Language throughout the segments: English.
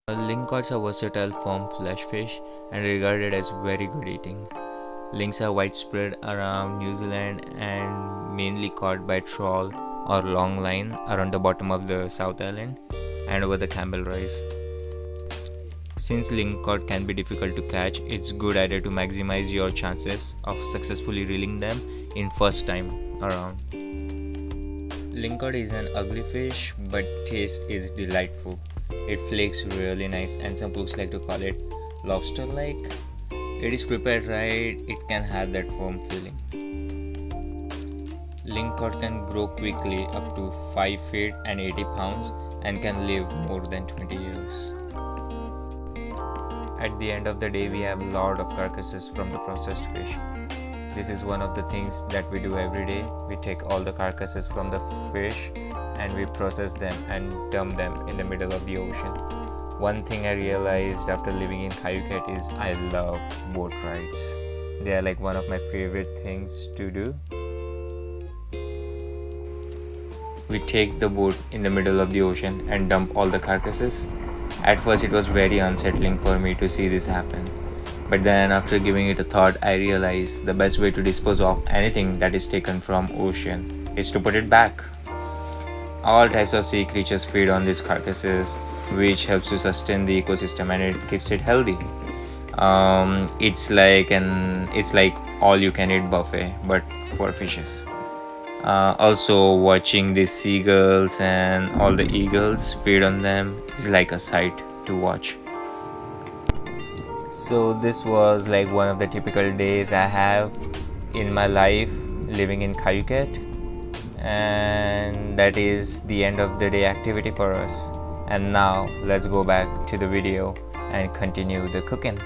Ling cods are versatile firm flesh fish and regarded as very good eating. Lings are widespread around New Zealand and mainly caught by trawl or long line around the bottom of the South Island and over the Campbell Rise. Since ling cod can be difficult to catch, it's good idea to maximize your chances of successfully reeling them in first time around. Ling cod is an ugly fish, but taste is delightful. It flakes really nice and some folks like to call it lobster-like. It is prepared right, it can have that firm feeling. Ling cod can grow quickly up to 5 feet and 80 pounds and can live more than 20 years. At the end of the day, we have a lot of carcasses from the processed fish. This is one of the things that we do every day. We take all the carcasses from the fish and we process them and dump them in the middle of the ocean. One thing I realized after living in Cayucet is I love boat rides. They are like one of my favorite things to do. We take the boat in the middle of the ocean and dump all the carcasses. At first it was very unsettling for me to see this happen. But then after giving it a thought, I realized the best way to dispose of anything that is taken from ocean is to put it back. All types of sea creatures feed on these carcasses, which helps to sustain the ecosystem and it keeps it healthy. It's like all you can eat buffet, but for fishes. Also, watching the seagulls and all the eagles feed on them is like a sight to watch. So this was like one of the typical days I have in my life living in Cayucet, and that is the end of the day activity for us. And now let's go back to the video and continue the cooking.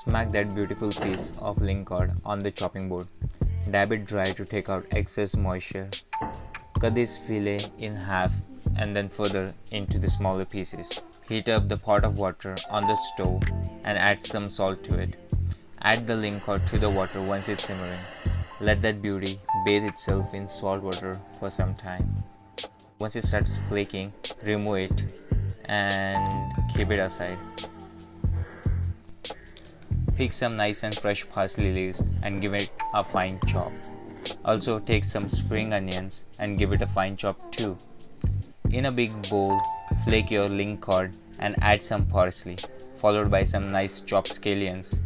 Smack that beautiful piece of ling cod on the chopping board. Dab it dry to take out excess moisture. Cut this fillet in half and then further into the smaller pieces. Heat up the pot of water on the stove and add some salt to it. Add the ling cod to the water once it's simmering. Let that beauty bathe itself in salt water for some time. Once it starts flaking, remove it and keep it aside. Pick some nice and fresh parsley leaves and give it a fine chop. Also take some spring onions and give it a fine chop too. In a big bowl, flake your ling cod and add some parsley, followed by some nice chopped scallions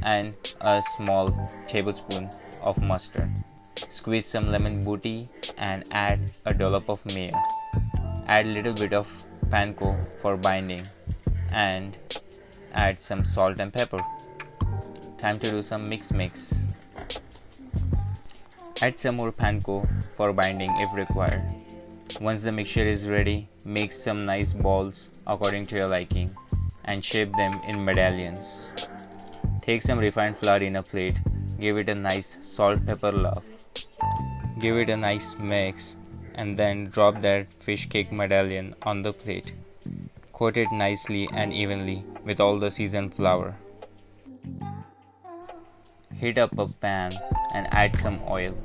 and a small tablespoon of mustard. Squeeze some lemon booty and add a dollop of mayo. Add little bit of panko for binding and add some salt and pepper. Time to do some mix. Add some more panko for binding if required. Once the mixture is ready, make some nice balls according to your liking and shape them in medallions. Take some refined flour in a plate, give it a nice salt pepper love. Give it a nice mix and then drop that fish cake medallion on the plate. Coat it nicely and evenly with all the seasoned flour. Heat up a pan and add some oil.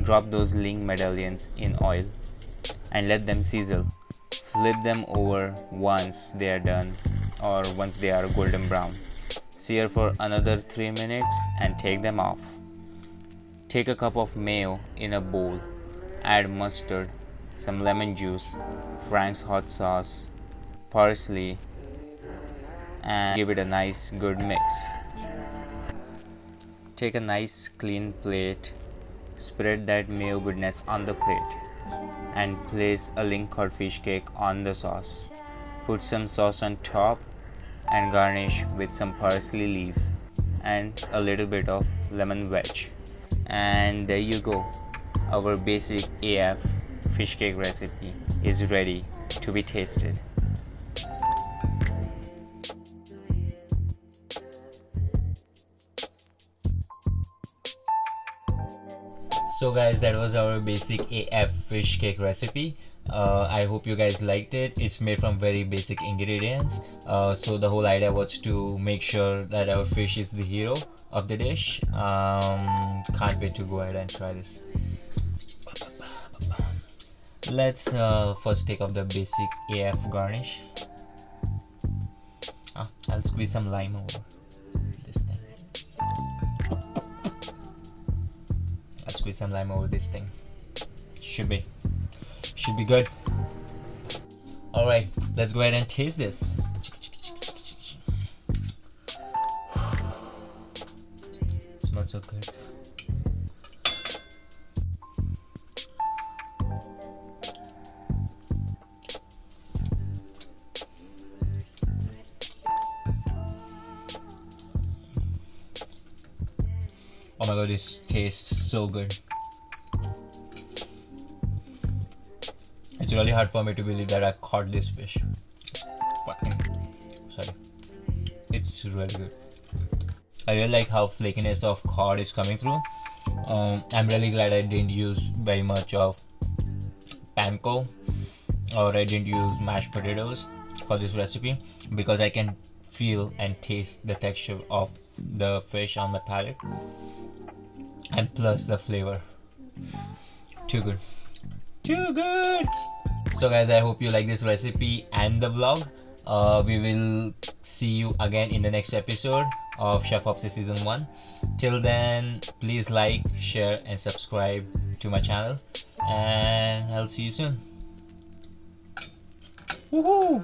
Drop those ling medallions in oil and let them sizzle. Flip them over once they are done or once they are golden brown. Sear for another 3 minutes and take them off. Take a cup of mayo in a bowl. Add mustard, some lemon juice, Frank's hot sauce, parsley, and give it a nice good mix. Take a nice clean plate, spread that mayo goodness on the plate and place a ling cod fish cake on the sauce. Put some sauce on top and garnish with some parsley leaves and a little bit of lemon wedge. And there you go. Our basic AF fish cake recipe is ready to be tasted. So guys, that was our basic AF fish cake recipe. I hope you guys liked it. It's made from very basic ingredients. So the whole idea was to make sure that our fish is the hero of the dish. Can't wait to go ahead and try this. Let's first take off the basic AF garnish. I'll squeeze some lime over this thing. Squeeze some lime over this thing. Should be good. All right, let's go ahead and taste this. Smells so good. Oh my god, this tastes so good. It's really hard for me to believe that I caught this fish. Sorry. It's really good. I really like how flakiness of cod is coming through. I'm really glad I didn't use very much of panko, or I didn't use mashed potatoes for this recipe, because I can feel and taste the texture of the fish on my palate, and plus the flavor. Too good. So guys, I hope you like this recipe and the vlog. We will see you again in the next episode of Chef Opsy Season 1. Till then, please like, share and subscribe to my channel, and I'll see you soon. Woohoo!